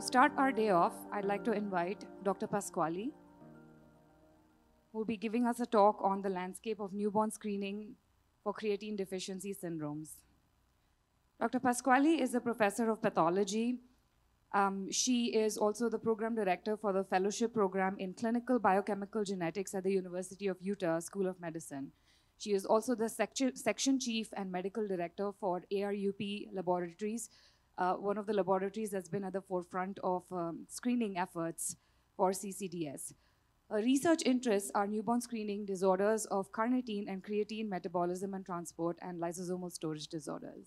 start our day off, I'd like to invite Dr. Pasquali, who will be giving us a talk on the landscape of newborn screening for creatine deficiency syndromes. Dr. Pasquali is a professor of pathology. She is also the program director for the fellowship program in clinical biochemical genetics at the University of Utah School of Medicine. She is also the section chief and medical director for ARUP laboratories, one of the laboratories that's been at the forefront of screening efforts for CCDS. Her research interests are newborn screening disorders of carnitine and creatine metabolism and transport and lysosomal storage disorders.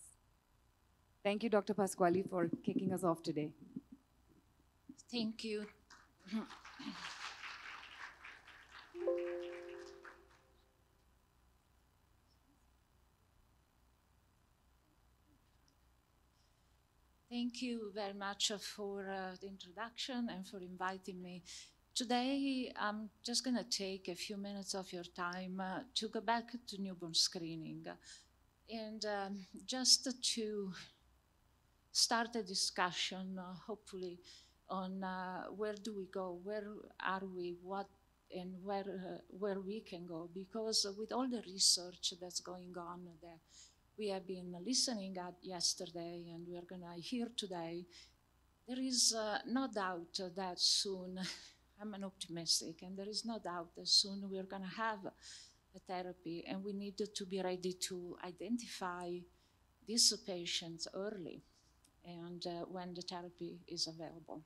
Thank you, Dr. Pasquali, for kicking us off today. Thank you. Thank you very much for the introduction and for inviting me. Today, I'm just going to take a few minutes of your time to go back to newborn screening and just to start a discussion, hopefully, on where do we go, where are we, what and where we can go. Because with all the research that's going on that we have been listening at yesterday and we are going to hear today, there is no doubt that soon, I'm an optimistic, and there is no doubt that soon we're going to have a therapy, and we need to be ready to identify these patients early and when the therapy is available.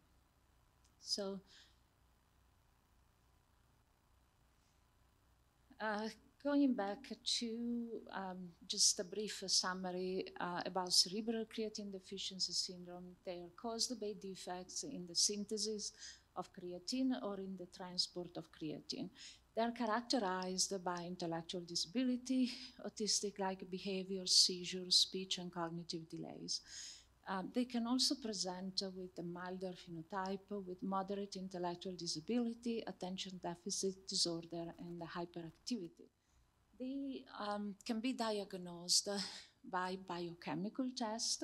So, going back to just a brief summary about cerebral creatine deficiency syndrome, they are caused by defects in the synthesis of creatine or in the transport of creatine. They are characterized by intellectual disability, autistic-like behavior, seizures, speech, and cognitive delays. They can also present with a milder phenotype with moderate intellectual disability, attention deficit disorder, and hyperactivity. They can be diagnosed by biochemical test,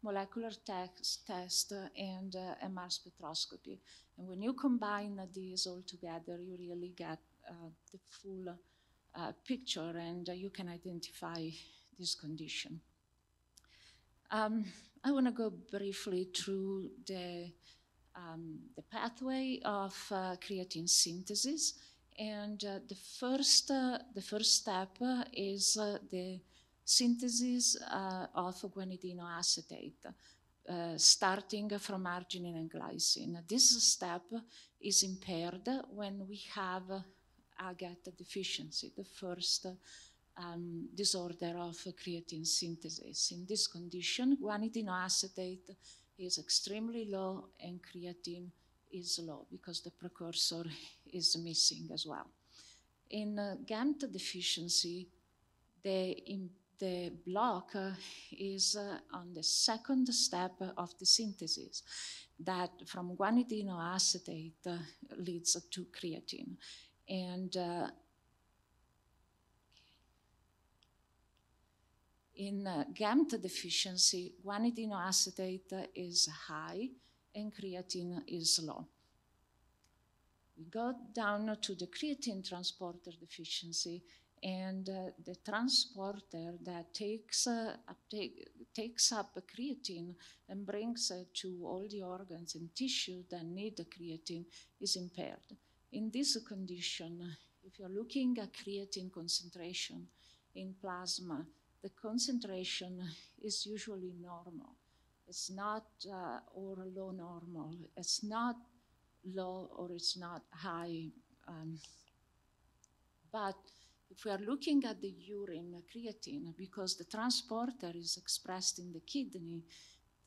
molecular test, and MR spectroscopy. And when you combine these all together, you really get the full picture, and you can identify this condition. I want to go briefly through the pathway of creatine synthesis. And the first step is the synthesis of guanidinoacetate, starting from arginine and glycine. This step is impaired when we have agate deficiency, the first disorder of creatine synthesis. In this condition, guanidinoacetate is extremely low and creatine is low because the precursor is missing as well. In GAMT deficiency, the block is on the second step of the synthesis that from guanidinoacetate leads to creatine. And in GAMT deficiency, guanidinoacetate is high and creatine is low. We go down to the creatine transporter deficiency, and the transporter that takes up creatine and brings it to all the organs and tissue that need the creatine is impaired. In this condition, if you're looking at creatine concentration in plasma, the concentration is usually normal. It's not or low normal. It's not low or it's not high. But if we are looking at the urine creatine, because the transporter is expressed in the kidney,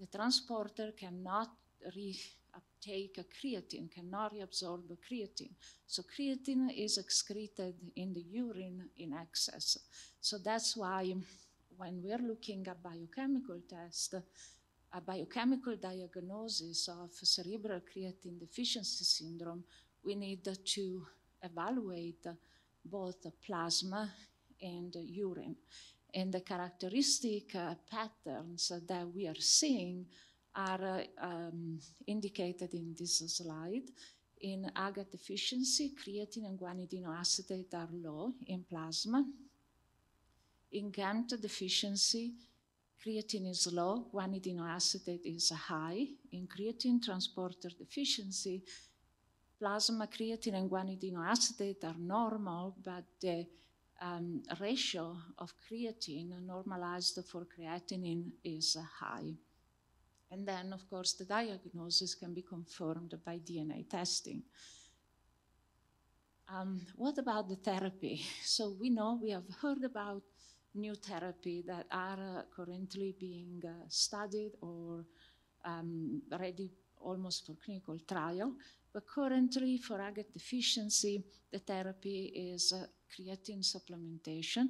the transporter cannot reuptake a creatine, cannot reabsorb a creatine. So creatine is excreted in the urine in excess. So that's why when we're looking at biochemical tests, a biochemical diagnosis of cerebral creatine deficiency syndrome, we need to evaluate both plasma and urine. And the characteristic patterns that we are seeing are indicated in this slide. In agate deficiency, creatine and guanidinoacetate are low in plasma. In GAMT deficiency, creatine is low, guanidinoacetate is high. In creatine transporter deficiency, plasma creatine and guanidinoacetate are normal, but the ratio of creatine normalized for creatinine is high. And then, of course, the diagnosis can be confirmed by DNA testing. What about the therapy? So we know, we have heard about new therapy that are currently being studied or ready almost for clinical trial. But currently for agate deficiency, the therapy is creatine supplementation,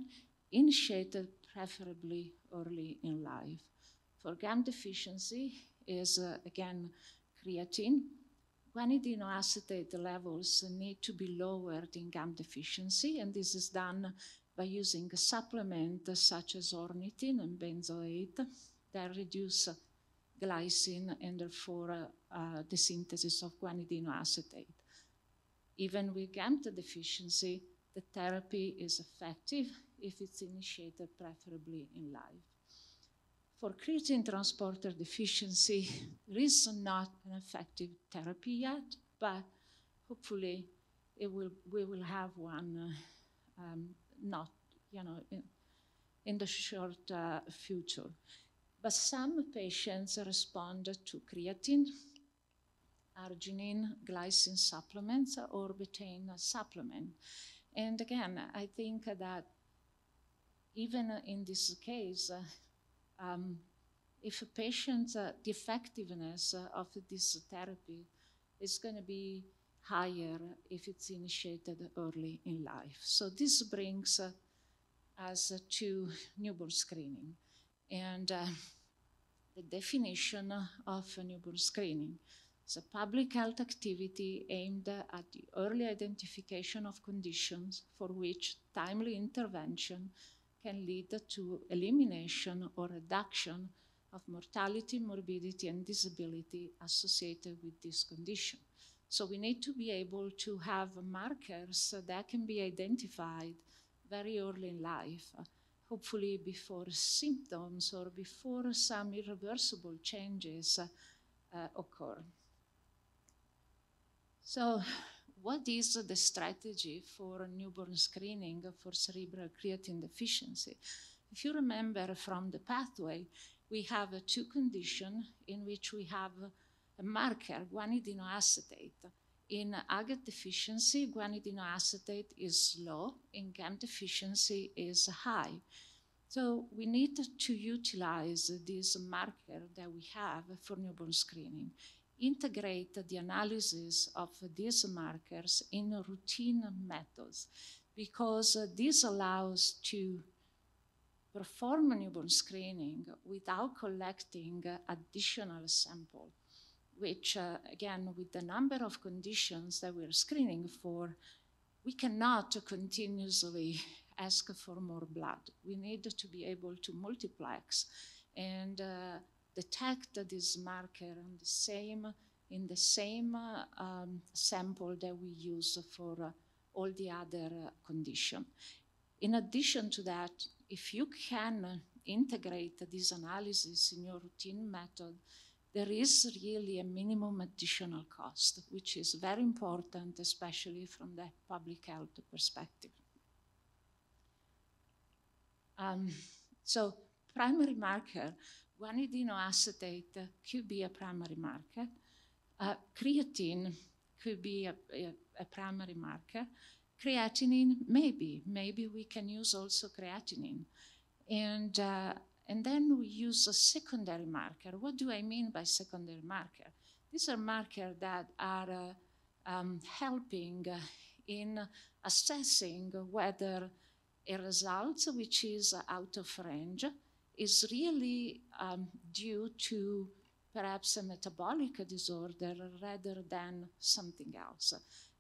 initiated preferably early in life. For GAM deficiency is, again, creatine. Guanidinoacetate levels need to be lowered in GAM deficiency, and this is done by using a supplement such as ornithine and benzoate that reduce glycine and therefore the synthesis of guanidinoacetate. Even with GAM deficiency, the therapy is effective if it's initiated preferably in life. For creatine transporter deficiency, there is not an effective therapy yet, but hopefully we will have one not, in the short future. But some patients respond to creatine, arginine, glycine supplements, or betaine supplement. And again, I think that even in this case, if a patient's the effectiveness of this therapy is going to be higher if it's initiated early in life. So this brings us to newborn screening. And the definition of newborn screening is a public health activity aimed at the early identification of conditions for which timely intervention can lead to elimination or reduction of mortality, morbidity, and disability associated with this condition. So we need to be able to have markers that can be identified very early in life, hopefully before symptoms or before some irreversible changes occur. So what is the strategy for newborn screening for cerebral creatine deficiency? If you remember from the pathway, we have two conditions in which we have a marker, guanidinoacetate. In agate deficiency, guanidinoacetate is low. In GAM deficiency is high. So we need to utilize this marker that we have for newborn screening, integrate the analysis of these markers in routine methods, because this allows to perform newborn screening without collecting additional sample, which again, with the number of conditions that we're screening for, we cannot continuously ask for more blood. We need to be able to multiplex and detect this marker in the same sample that we use for all the other conditions. In addition to that, if you can integrate this analysis in your routine method, there is really a minimum additional cost, which is very important, especially from the public health perspective. So primary marker, guanidinoacetate could be a primary marker. Creatine could be a primary marker. Creatinine, maybe we can use also creatinine. And then we use a secondary marker. What do I mean by secondary marker? These are markers that are helping in assessing whether a result which is out of range is really due to perhaps a metabolic disorder rather than something else.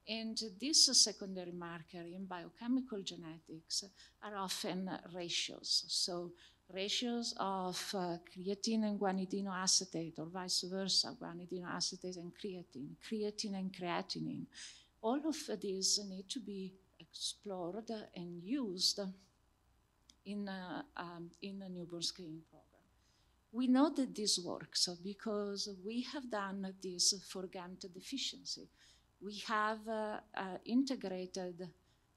And these secondary markers in biochemical genetics are often ratios. So ratios of creatine and guanidinoacetate, or vice versa, guanidinoacetate and creatine, creatine and creatinine. All of these need to be explored and used in a newborn screening program. We know that this works because we have done this for GAMT deficiency. We have integrated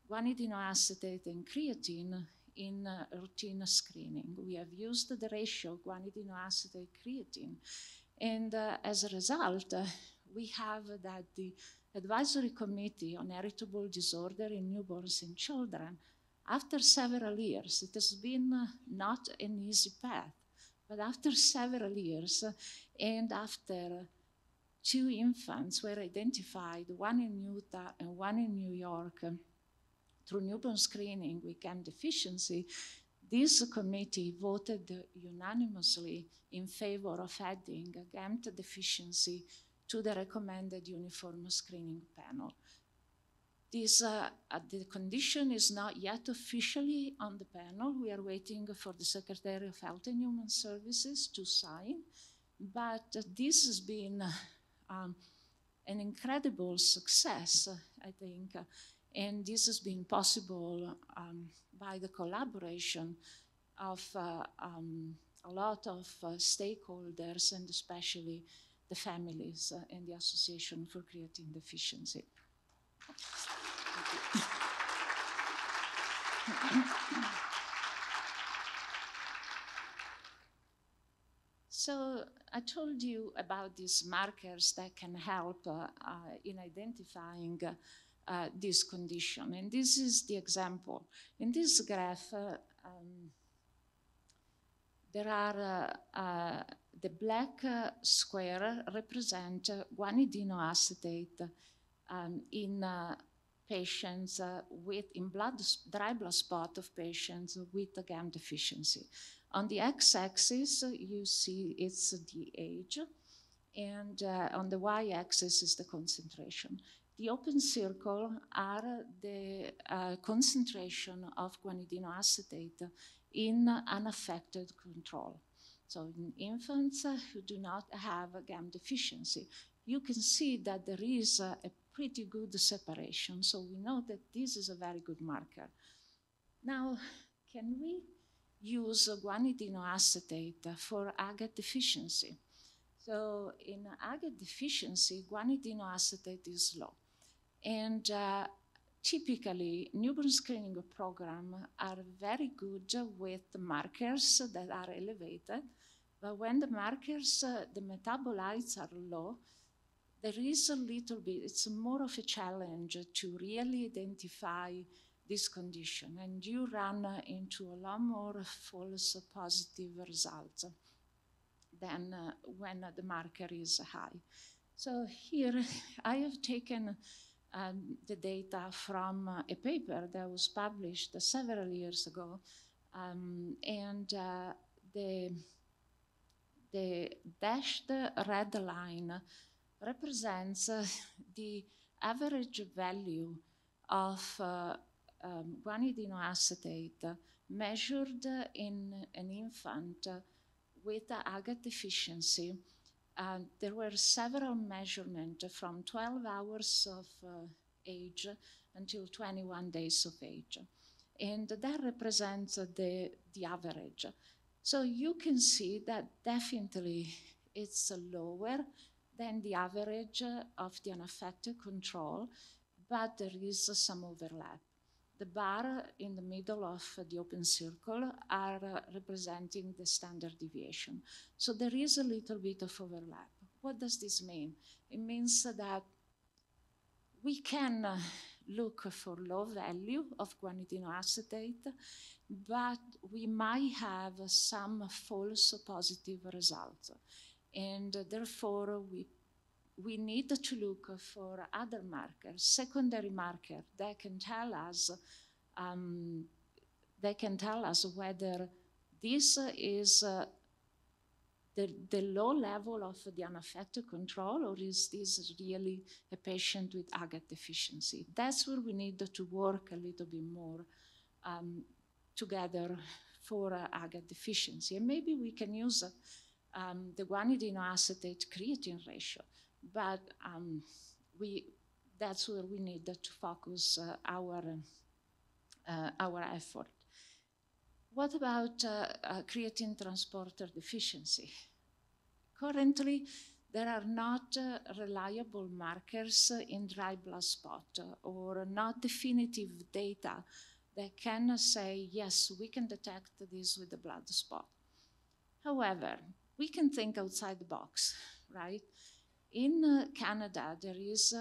guanidinoacetate and creatine in routine screening. We have used the ratio guanidinoacetate-creatine. And as a result, we have that the Advisory Committee on Heritable Disorder in Newborns and Children, after several years, it has been not an easy path, but after several years, and after 2 infants were identified, one in Utah and one in New York, through newborn screening with GAMT deficiency, this committee voted unanimously in favor of adding GAMT deficiency to the recommended uniform screening panel. This, the condition is not yet officially on the panel. We are waiting for the Secretary of Health and Human Services to sign, but this has been an incredible success, I think, and this has been possible by the collaboration of a lot of stakeholders, and especially the families and the Association for Creatine Deficiency. So I told you about these markers that can help in identifying this condition, and this is the example. In this graph, there are the black square represent guanidinoacetate in patients in dry blood spot of patients with the GAMT deficiency. On the x-axis, you see it's the age, and on the y-axis is the concentration. The open circle are the concentration of guanidinoacetate in unaffected control. So in infants who do not have a GAMT deficiency, you can see that there is a pretty good separation. So we know that this is a very good marker. Now, can we use guanidinoacetate for agate deficiency? So in agate deficiency, guanidinoacetate is low. And typically, newborn screening programs are very good with markers that are elevated, but when the markers, the metabolites are low, there is a little bit, it's more of a challenge to really identify this condition, and you run into a lot more false positive results than when the marker is high. So here I have taken the data from a paper that was published several years ago, and the dashed red line represents the average value of guanidinoacetate measured in an infant with agate deficiency. There were several measurements from 12 hours of age until 21 days of age. And that represents the average. So you can see that definitely it's lower than the average of the unaffected control, but there is some overlap. The bar in the middle of the open circle are representing the standard deviation. So there is a little bit of overlap. What does this mean? It means that we can look for low value of guanidinoacetate, but we might have some false positive results. And therefore, we need to look for other markers, secondary markers that can tell us whether this is the low level of the unaffected control, or is this really a patient with agate deficiency? That's where we need to work a little bit more together for agate deficiency. And maybe we can use the guanidinoacetate creatine ratio, but that's where we need to focus our effort. What about creatine transporter deficiency? Currently, there are not reliable markers in dry blood spot or not definitive data that can say, yes, we can detect this with the blood spot. However, we can think outside the box, right? In Canada, there is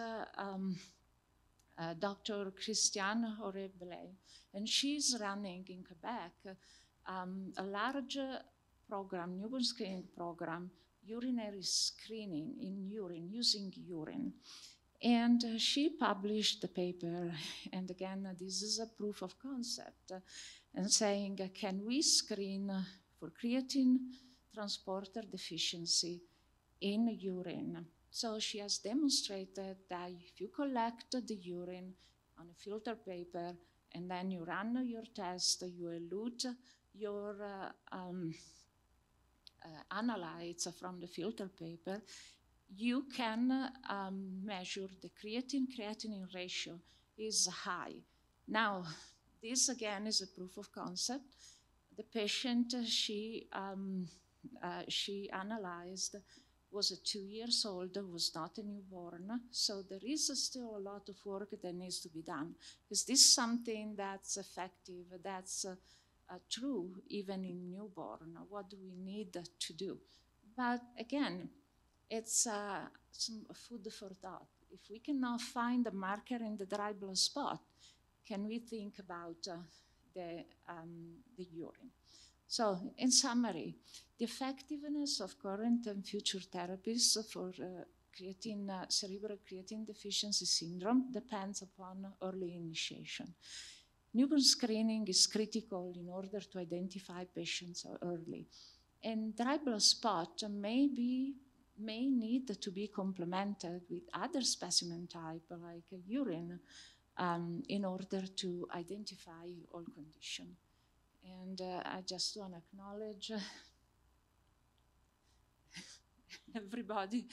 Dr. Christiane Horrible, and she's running in Quebec a large program, newborn screening program, urinary screening in urine, using urine. And she published the paper, and again, this is a proof of concept, and saying, can we screen for creatine transporter deficiency in urine? So she has demonstrated that if you collect the urine on a filter paper and then you run your test, you elute your analytes from the filter paper, you can measure the creatine ratio is high. Now, this again is a proof of concept. The patient she analyzed was 2 years old, was not a newborn. So there is still a lot of work that needs to be done. Is this something that's effective, that's true even in newborn? What do we need to do? But again, it's some food for thought. If we cannot find a marker in the dry blood spot, can we think about the urine? So in summary, the effectiveness of current and future therapies for cerebral creatine deficiency syndrome depends upon early initiation. Newborn screening is critical in order to identify patients early. And dry blood spot may need to be complemented with other specimen type like urine in order to identify all conditions. And I just want to acknowledge everybody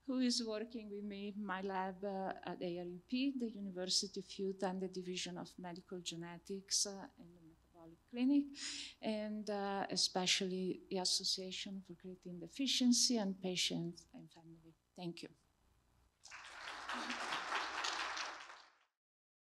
who is working with me, my lab at ARUP, the University of Utah, and the Division of Medical Genetics and the Metabolic Clinic, and especially the Association for Creatine Deficiency and Patients and Family. Thank you.